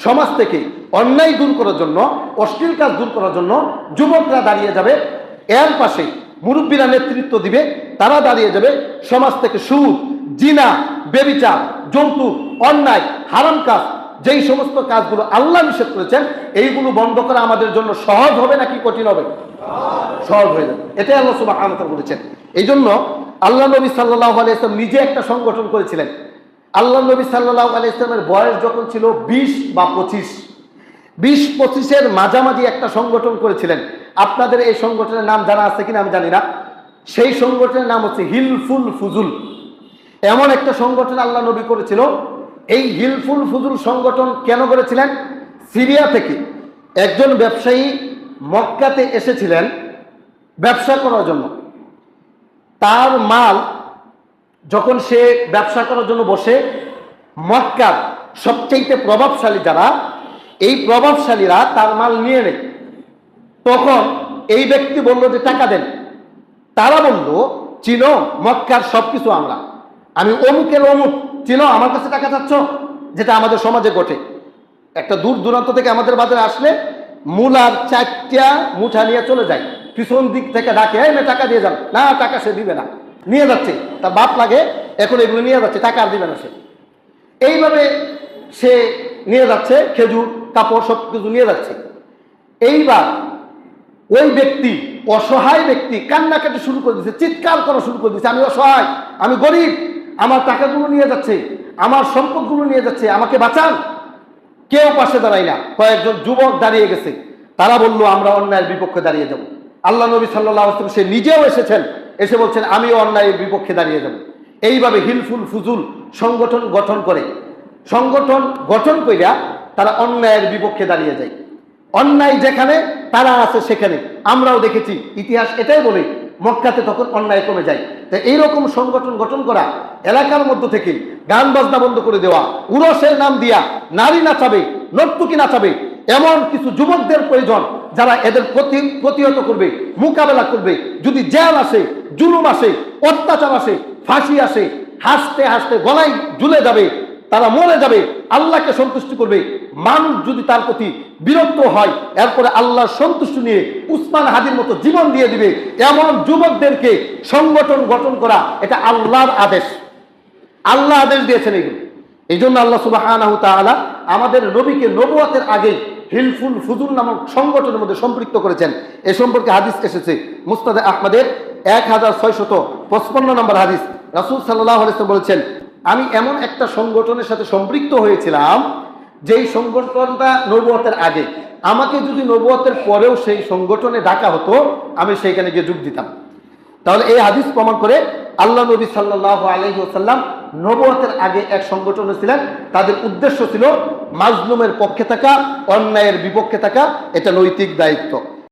সমাজ থেকে অন্যায় দূর করার জন্য, অশ্লীল কাজ দূর করার জন্য যুবকরা দাঁড়িয়ে যাবে, এর পাশে মুরব্বীরা নেতৃত্ব দিবে, তারা দাঁড়িয়ে যাবে। সমাজ থেকে সুদ, জিনা, ব্যভিচার, যৌতুক, অন্যায়, হারাম কাজ, যেই সমস্ত কাজগুলো আল্লাহ নিষেধ করেছেন, এইগুলো বন্ধ করা আমাদের জন্য সহজ হবে নাকি কঠিন হবে? সহজ হয়ে যাবে। এটাই আল্লাহ সুবহানাহু ওয়া তাআলা বলেছেন। এই জন্য আল্লাহ নবী সাল্লাল্লাহু আলাইহি ওয়াসাল্লাম নিজে একটা সংগঠন করেছিলেন। আল্লাহ নবী সাল্লাল্লাহু আলাইহি ওয়াসাল্লামের বয়স যখন ছিল 20 বা 25-এর মাঝামাঝি একটা সংগঠন করেছিলেন। আপনাদের এই সংগঠনের নাম জানা আছে কিনা আমি জানি না। সেই সংগঠনের নাম হচ্ছে হিলফুল ফুজুল। এমন একটা সংগঠন আল্লাহ নবী করেছিল। এই হিলফুল ফুজুল সংগঠন কেন করেছিলেন? সিরিয়া থেকে একজন ব্যবসায়ী মক্কাতে এসেছিলেন ব্যবসা করার জন্য। তার মাল যখন সে ব্যবসা করার জন্য বসে, মক্কার সবচেয়ে প্রভাবশালী যারা, এই প্রভাবশালীরা তার মাল নিয়ে নেয়। তখন এই ব্যক্তি বলল যে টাকা দেন। তারা বলল, চিনো, মক্কার সবকিছু আমি অমুকের অমুক, চিনো, আমার কাছে টাকা চাচ্ছ? যেটা আমাদের সমাজে ঘটে। একটা দূর দূরান্ত থেকে আমাদের বাজারে আসলে মূলার 4টা মুঠা নিয়ে চলে যায়, পিছন দিক থেকে ডাকে, এই না টাকা দিয়ে যান, না টাকা সে দিবে না, নিয়ে যাচ্ছে, তার বাপ লাগে, এখন এগুলো নিয়ে যাচ্ছে, টাকা আর দিবে না সে। এইভাবে সে নিয়ে যাচ্ছে, খেজুর, কাপড় সব কিছু নিয়ে যাচ্ছে। এইবার ওই ব্যক্তি, অসহায় ব্যক্তি, কান্নাকাটি শুরু করে দিচ্ছে, চিৎকার করা শুরু করে দিচ্ছে, আমি অসহায়, আমি গরিব, আমার টাকাগুলো নিয়ে যাচ্ছে, আমার সম্পদগুলো নিয়ে যাচ্ছে, আমাকে বাঁচান। কেউ পাশে দাঁড়ায় না। কয়েকজন যুবক দাঁড়িয়ে গেছে, তারা বললো আমরা অন্যায়ের বিপক্ষে দাঁড়িয়ে যাব। আল্লাহ নবী সাল্লাল্লাহু আলাইহি ওয়াসাল্লাম সে নিজেও এসেছেন, এসে বলছেন আমিও অন্যায়ের বিপক্ষে দাঁড়িয়ে যাব। এইভাবে হিলফুল ফুজুল সংগঠন গঠন কইরা তারা অন্যায়ের বিপক্ষে দাঁড়িয়ে যায়। অন্যায় যেখানে তারা আছে সেখানে। আমরাও দেখেছি, ইতিহাস এটাই বলে, মক্কাতে তখন অন্যায় কমে যায়। তাই এইরকম সংগঠন গঠন করা, এলাকার মধ্য থেকে গান বাজনা বন্ধ করে দেওয়া, উরসের নাম দিয়া নারী নাচাবে, নর্তকী নাচাবে, এমন কিছু যুবকদের প্রয়োজন যারা এদের প্রতিহত করবে, মোকাবেলা করবে। যদি জেল আসে, জুলুম আসে, অত্যাচার আসে, ফাঁসি আসে, হাসতে হাসতে গলায় ঝুলে যাবে, তারা মরে যাবে, আল্লাহকে সন্তুষ্ট করবে। মানুষ যদি তার প্রতি বিরক্ত হয়, এরপরে আল্লাহর সন্তুষ্টি নিয়ে উসমান হাদির মতো জীবন দিয়ে দিবে, এমন যুবকদেরকে সংগঠন গঠন করা, এটা আল্লাহর আদেশ। আল্লাহ আদেশ দিয়েছেন এগুলো। এই জন্য আল্লাহ সুবহানাহু ওয়া তাআলা আমাদের নবীকে নবুয়তের আগে হিলফুল ফুজুল নামক সংগঠনের মধ্যে সম্পৃক্ত করেছেন। এ সম্পর্কে হাদিস এসেছে মুসনাদ আহমদের 1655 নম্বর হাদিস। রাসূল সাল্লাল্লাহু আলাইহি ওয়াসাল্লাম বলেছেন, আমি এমন একটা সংগঠনের সাথে সম্পৃক্ত হয়েছিলাম যেই সংগঠনটা নবুয়তের আগে। আমাকে যদি নবুয়তের পরেও সেই সংগঠনে ডাকা হতো, আমি সেইখানে গিয়ে যোগ দিতাম। তাহলে এই হাদিস প্রমাণ করে আল্লাহ নবী সাল্লাল্লাহু আলাইহি ওয়াসাল্লাম নবুয়তের আগে এক সংগঠনে ছিলেন। তাদের উদ্দেশ্য ছিল মাজলুমের পক্ষে থাকা, অন্যায়ের বিপক্ষে থাকা। এটা নৈতিক দায়িত্ব।